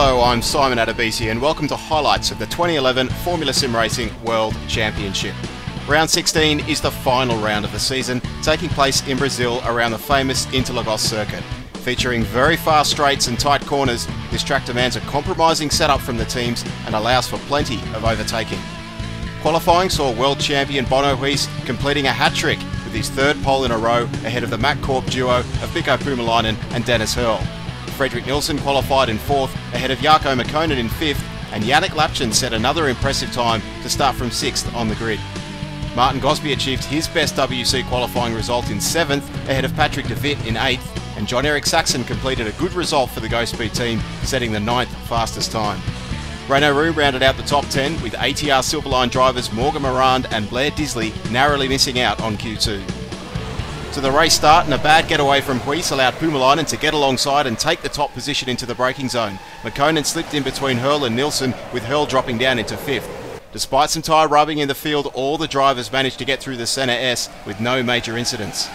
Hello, I'm Simon Adebisi and welcome to highlights of the 2011 Formula SimRacing World Championship. Round 16 is the final round of the season, taking place in Brazil around the famous Interlagos circuit. Featuring very fast straights and tight corners, this track demands a compromising setup from the teams and allows for plenty of overtaking. Qualifying saw world champion Bono Huis completing a hat-trick with his third pole in a row ahead of the Mack Corp duo of Mikko Puumalainen and Dennis Hurl. Fredrik Nilsson qualified in 4th ahead of Jarkko Mäkinen in 5th, and Jannik Lapchen set another impressive time to start from 6th on the grid. Martin Gosby achieved his best WC qualifying result in 7th ahead of Patrick de Wit in 8th, and Jon-Erik Saxon completed a good result for the GoSpeed team, setting the 9th fastest time. Renault Room rounded out the top 10 with ATR Silverline drivers Morgan Morand and Blair Disley narrowly missing out on Q2. So the race start and a bad getaway from Huis allowed Puumalainen to get alongside and take the top position into the braking zone. Mäkinen slipped in between Hurl and Nilsson, with Hurl dropping down into 5th. Despite some tyre rubbing in the field, all the drivers managed to get through the Senna S with no major incidents.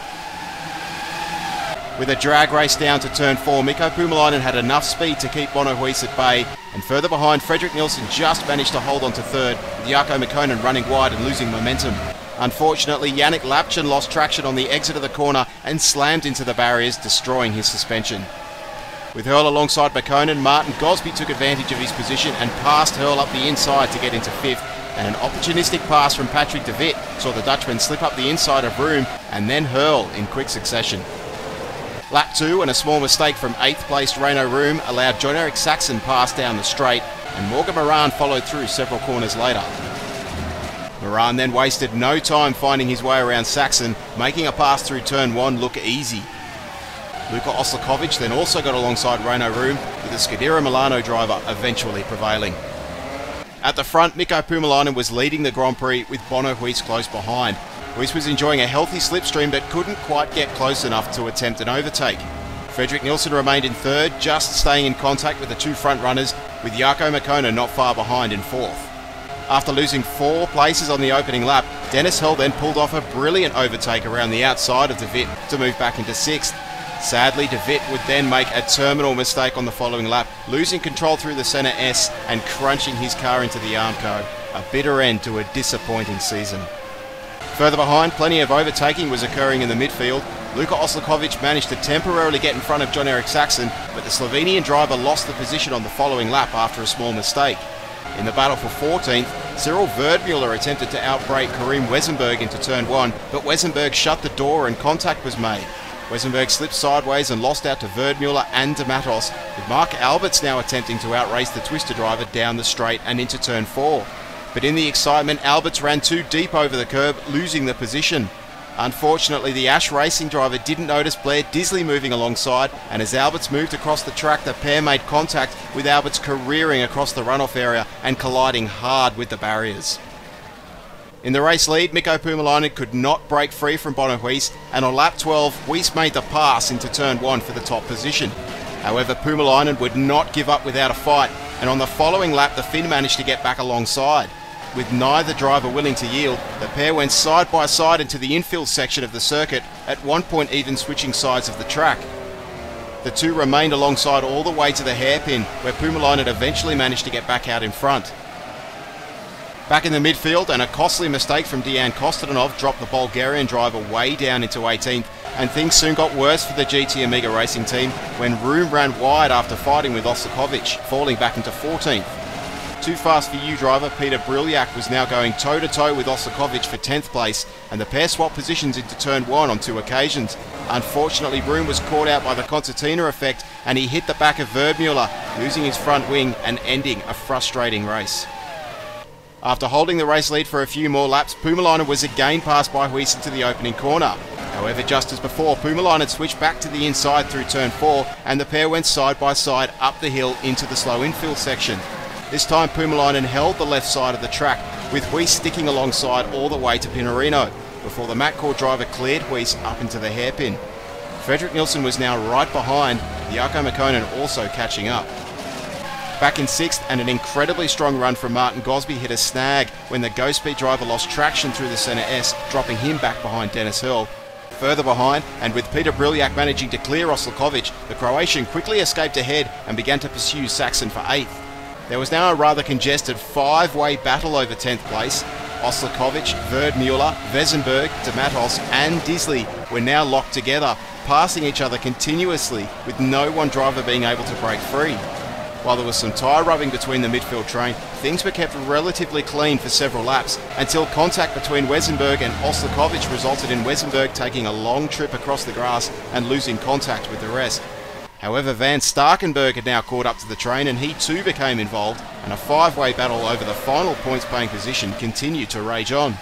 With a drag race down to turn 4, Mikko Puumalainen had enough speed to keep Bono Huis at bay, and further behind Fredrik Nilsson just managed to hold on to 3rd, with Jarkko Mäkinen running wide and losing momentum. Unfortunately, Jannik Lapchen lost traction on the exit of the corner and slammed into the barriers, destroying his suspension. With Hurl alongside Mäkinen, Martin Gosby took advantage of his position and passed Hurl up the inside to get into 5th, and an opportunistic pass from Patrick de Wit saw the Dutchman slip up the inside of Room and then Hurl in quick succession. Lap 2 and a small mistake from 8th placed Renault Room allowed Jon-Erik Saxon pass down the straight, and Morgan Morand followed through several corners later. Morand then wasted no time finding his way around Saxon, making a pass through turn 1 look easy. Luka Oslakovic then also got alongside Renault Room, with the Scuderia Milano driver eventually prevailing. At the front, Mikko Puumalainen was leading the Grand Prix with Bono Huis close behind. Huis was enjoying a healthy slipstream but couldn't quite get close enough to attempt an overtake. Fredrik Nilsson remained in 3rd, just staying in contact with the 2 front runners, with Jarkko Mäkinen not far behind in 4th. After losing 4 places on the opening lap, Dennis Hurl then pulled off a brilliant overtake around the outside of de Wit to move back into 6th. Sadly, de Wit would then make a terminal mistake on the following lap, losing control through the Senna S and crunching his car into the Armco. A bitter end to a disappointing season. Further behind, plenty of overtaking was occurring in the midfield. Luka Oslakovic managed to temporarily get in front of Jon-Erik Saxon, but the Slovenian driver lost the position on the following lap after a small mistake. In the battle for 14th, Cyril Verdmuller attempted to outbrake Karim Wesenberg into turn 1, but Wesenberg shut the door and contact was made. Wesenberg slipped sideways and lost out to Verdmuller and De Matos, with Mark Alberts now attempting to outrace the Twister driver down the straight and into turn 4. But in the excitement, Alberts ran too deep over the curb, losing the position. Unfortunately, the Ash Racing driver didn't notice Blair Disley moving alongside, and as Alberts moved across the track, the pair made contact, with Alberts careering across the runoff area and colliding hard with the barriers. In the race lead, Mikko Puumalainen could not break free from Bono Huis, and on lap 12, Huis made the pass into turn 1 for the top position. However, Puumalainen would not give up without a fight, and on the following lap, the Finn managed to get back alongside. With neither driver willing to yield, the pair went side by side into the infield section of the circuit, at one point even switching sides of the track. The two remained alongside all the way to the hairpin, where Puumalainen eventually managed to get back out in front. Back in the midfield, and a costly mistake from Dejan Kostanov dropped the Bulgarian driver way down into 18th, and things soon got worse for the GT Amiga Racing team when Room ran wide after fighting with Oslakovic, falling back into 14th. Too Fast For You driver Peter Brilliak was now going toe-to-toe with Oslakovic for 10th place, and the pair swapped positions into turn 1 on 2 occasions. Unfortunately, Room was caught out by the concertina effect, and he hit the back of Verdmuller, losing his front wing and ending a frustrating race. After holding the race lead for a few more laps, Puumalainen was again passed by Huis into the opening corner. However, just as before, Puumalainen switched back to the inside through turn 4, and the pair went side by side up the hill into the slow infield section. This time Puumalainen held the left side of the track, with Huis sticking alongside all the way to Pinarino, before the Mack Corp driver cleared Huis up into the hairpin. Fredrik Nilsson was now right behind, Jarkko Mäkinen also catching up. Back in 6th, and an incredibly strong run from Martin Gosby hit a snag when the GoSpeed driver lost traction through the Senna S, dropping him back behind Dennis Hurl. Further behind, and with Peter Briljak managing to clear Oslakovic, the Croatian quickly escaped ahead and began to pursue Saxon for 8th. There was now a rather congested 5-way battle over 10th place. Oslakovic, Verdmuller, Wesenberg, de Matos and Disley were now locked together, passing each other continuously with no one driver being able to break free. While there was some tyre rubbing between the midfield train, things were kept relatively clean for several laps until contact between Wesenberg and Oslakovic resulted in Wesenberg taking a long trip across the grass and losing contact with the rest. However, Van Starkenberg had now caught up to the train and he too became involved, and a 5-way battle over the final points-paying position continued to rage on.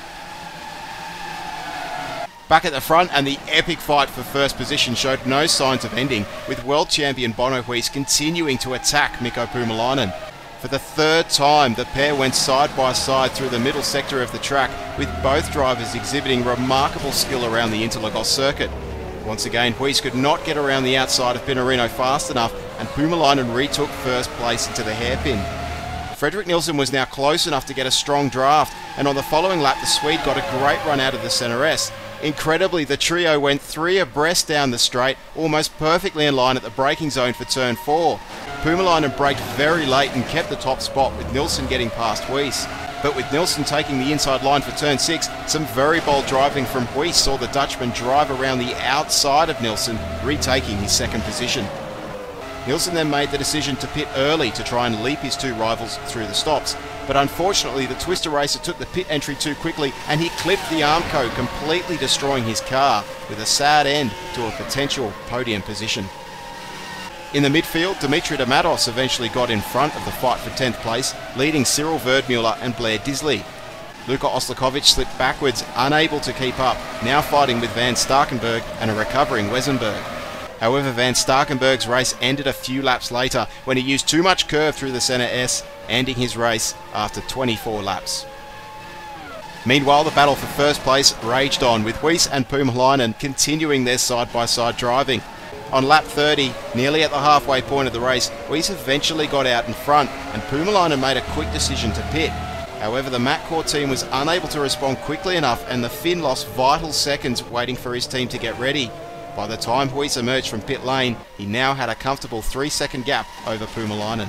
Back at the front, and the epic fight for first position showed no signs of ending, with world champion Bono Huis continuing to attack Mikko Puumalainen. For the 3rd time, the pair went side by side through the middle sector of the track, with both drivers exhibiting remarkable skill around the Interlagos circuit. Once again, Huis could not get around the outside of Pinarino fast enough, and Puumalainen retook first place into the hairpin. Fredrik Nilsson was now close enough to get a strong draft, and on the following lap the Swede got a great run out of the centre S. Incredibly, the trio went 3 abreast down the straight, almost perfectly in line at the braking zone for turn 4. Puumalainen braked very late and kept the top spot, with Nilsson getting past Huis. But with Nilsson taking the inside line for turn 6, some very bold driving from Huis saw the Dutchman drive around the outside of Nilsson, retaking his 2nd position. Nilsson then made the decision to pit early to try and leap his 2 rivals through the stops, but unfortunately the Twister racer took the pit entry too quickly and he clipped the Armco, completely destroying his car, with a sad end to a potential podium position. In the midfield, Dimitri de Matos eventually got in front of the fight for 10th place, leading Cyril Verdmuller and Blair Disley. Luka Oslakovic slipped backwards, unable to keep up, now fighting with Van Starkenberg and a recovering Wesenberg. However, Van Starkenberg's race ended a few laps later when he used too much curve through the centre S, ending his race after 24 laps. Meanwhile, the battle for first place raged on, with Huis and Puumalainen continuing their side-by-side driving. On lap 30, nearly at the halfway point of the race, Huis eventually got out in front and Puumalainen made a quick decision to pit. However, the McCourt team was unable to respond quickly enough and the Finn lost vital seconds waiting for his team to get ready. By the time Huis emerged from pit lane, he now had a comfortable 3-second gap over Puumalainen.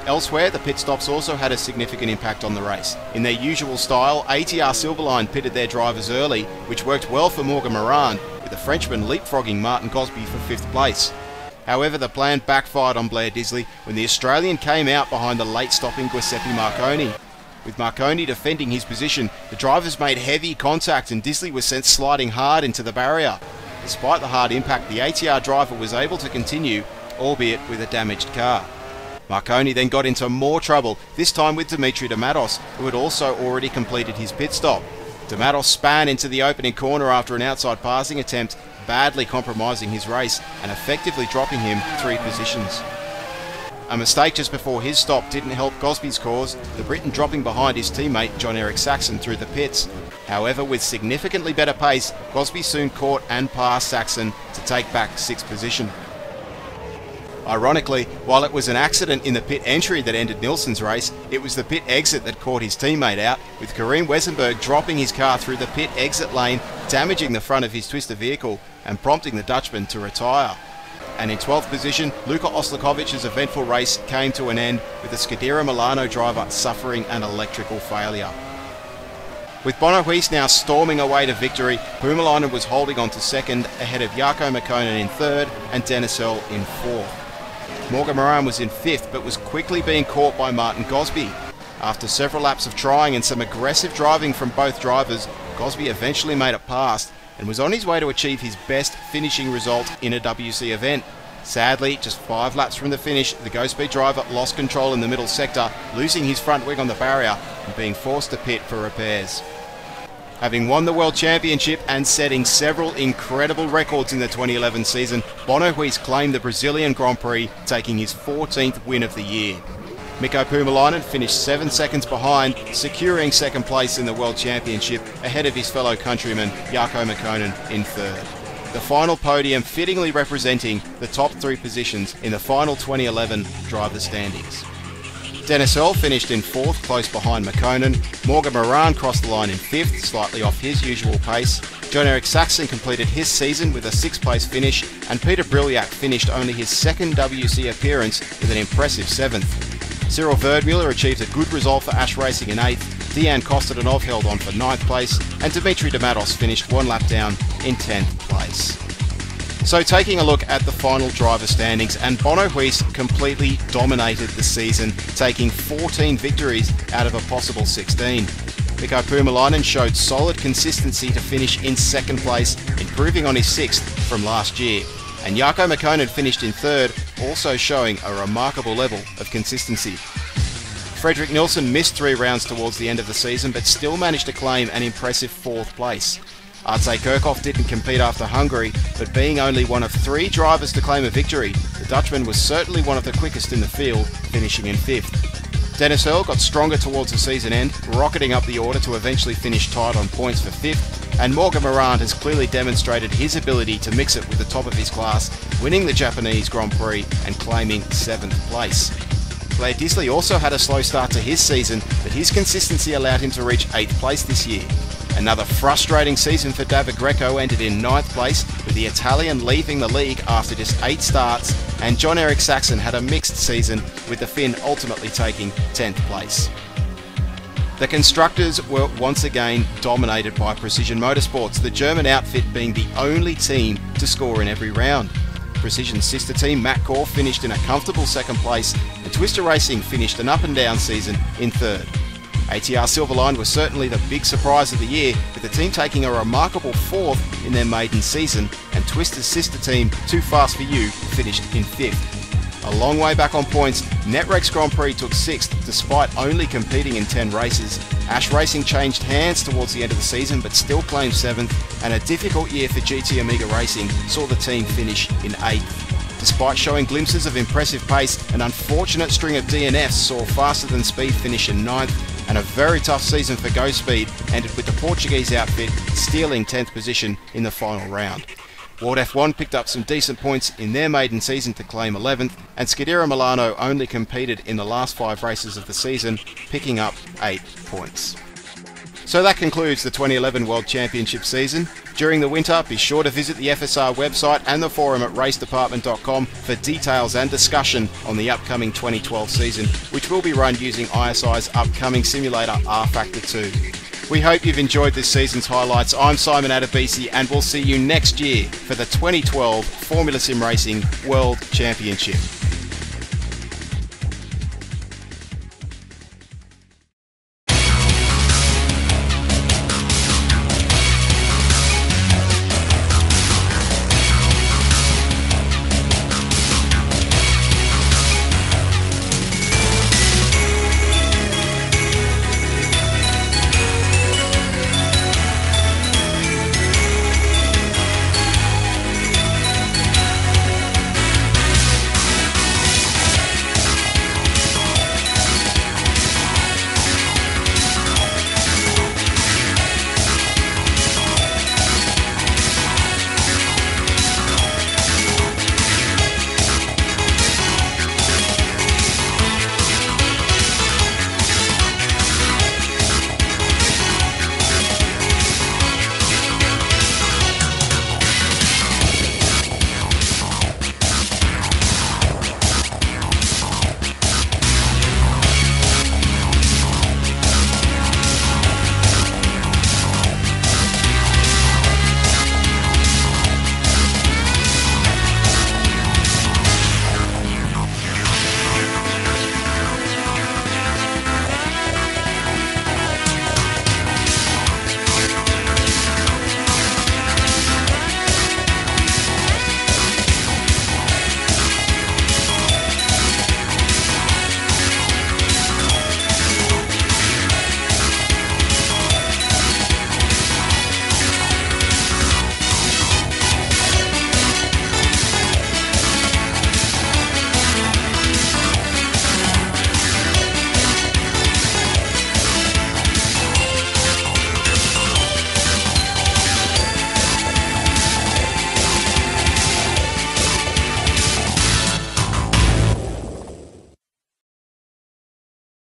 Elsewhere, the pit stops also had a significant impact on the race. In their usual style, ATR Silverline pitted their drivers early, which worked well for Morgan Moran, with the Frenchman leapfrogging Martin Gosby for 5th place. However, the plan backfired on Blair Disley when the Australian came out behind the late-stopping Giuseppe Marconi. With Marconi defending his position, the drivers made heavy contact and Disley was sent sliding hard into the barrier. Despite the hard impact, the ATR driver was able to continue, albeit with a damaged car. Marconi then got into more trouble, this time with Dimitri de Matos, who had also already completed his pit stop. De Matos span into the opening corner after an outside passing attempt, badly compromising his race and effectively dropping him 3 positions. A mistake just before his stop didn't help Gosby's cause, the Briton dropping behind his teammate John-Eric Saxon through the pits. However, with significantly better pace, Gosby soon caught and passed Saxon to take back 6th position. Ironically, while it was an accident in the pit entry that ended Nilsson's race, it was the pit exit that caught his teammate out, with Karim Wesenberg dropping his car through the pit exit lane, damaging the front of his twister vehicle and prompting the Dutchman to retire. And in 12th position, Luka Oslakovic's eventful race came to an end, with the Scuderia Milano driver suffering an electrical failure. With Bono Huis now storming away to victory, Puumalainen was holding on to 2nd, ahead of Jarkko Mäkkönen in 3rd and Dennis Earl in 4th. Morgan Moran was in 5th, but was quickly being caught by Martin Gosby. After several laps of trying and some aggressive driving from both drivers, Gosby eventually made it past and was on his way to achieve his best finishing result in a WC event. Sadly, just 5 laps from the finish, the Go-Speed driver lost control in the middle sector, losing his front wing on the barrier and being forced to pit for repairs. Having won the World Championship and setting several incredible records in the 2011 season, Bono Huis claimed the Brazilian Grand Prix, taking his 14th win of the year. Mikko Puumalainen finished 7 seconds behind, securing 2nd place in the World Championship ahead of his fellow countryman Jarkko Mäkkönen in 3rd. The final podium fittingly representing the top 3 positions in the final 2011 driver standings. Dennis Earl finished in 4th, close behind Mäkkönen. Morgan Moran crossed the line in 5th, slightly off his usual pace. Jon-Erik Saxon completed his season with a 6th place finish, and Peter Brilliak finished only his 2nd WC appearance with an impressive 7th. Cyril Verdmuller achieved a good result for Ash Racing in 8th, Dejan Kostadanov held on for 9th place, and Dimitri Damatos finished 1 lap down in 10th place. So taking a look at the final driver standings, and Bono Huis completely dominated the season, taking 14 victories out of a possible 16. Mikko Puumalainen showed solid consistency to finish in 2nd place, improving on his 6th from last year. And Jarkko Mäkinen finished in 3rd, also showing a remarkable level of consistency. Fredrik Nilsson missed 3 rounds towards the end of the season, but still managed to claim an impressive 4th place. Artse Kirchhoff didn't compete after Hungary, but being only one of 3 drivers to claim a victory, the Dutchman was certainly one of the quickest in the field, finishing in 5th. Dennis Earl got stronger towards the season end, rocketing up the order to eventually finish tied on points for 5th, and Morgan Morand has clearly demonstrated his ability to mix it with the top of his class, winning the Japanese Grand Prix and claiming 7th place. Blair Disley also had a slow start to his season, but his consistency allowed him to reach 8th place this year. Another frustrating season for David Greco ended in 9th place, with the Italian leaving the league after just 8 starts, and Jon-Erik Saxon had a mixed season, with the Finn ultimately taking 10th place. The constructors were once again dominated by Precision Motorsports, the German outfit being the only team to score in every round. Precision's sister team MacCore finished in a comfortable 2nd place, and Twister Racing finished an up and down season in 3rd. ATR Silverline was certainly the big surprise of the year, with the team taking a remarkable 4th in their maiden season, and Twister's sister team, Too Fast For You, finished in 5th. A long way back on points, NetRex Grand Prix took 6th despite only competing in 10 races. Ash Racing changed hands towards the end of the season but still claimed 7th, and a difficult year for GT Amiga Racing saw the team finish in 8th. Despite showing glimpses of impressive pace, an unfortunate string of DNFs saw Faster Than Speed finish in 9th, and a very tough season for Go Speed ended with the Portuguese outfit stealing 10th position in the final round. World F1 picked up some decent points in their maiden season to claim 11th, and Scuderia Milano only competed in the last 5 races of the season, picking up 8 points. So that concludes the 2011 World Championship season. During the winter, be sure to visit the FSR website and the forum at racedepartment.com for details and discussion on the upcoming 2012 season, which will be run using ISI's upcoming simulator rFactor 2. We hope you've enjoyed this season's highlights. I'm Simon Adebisi, and we'll see you next year for the 2012 Formula SimRacing World Championship.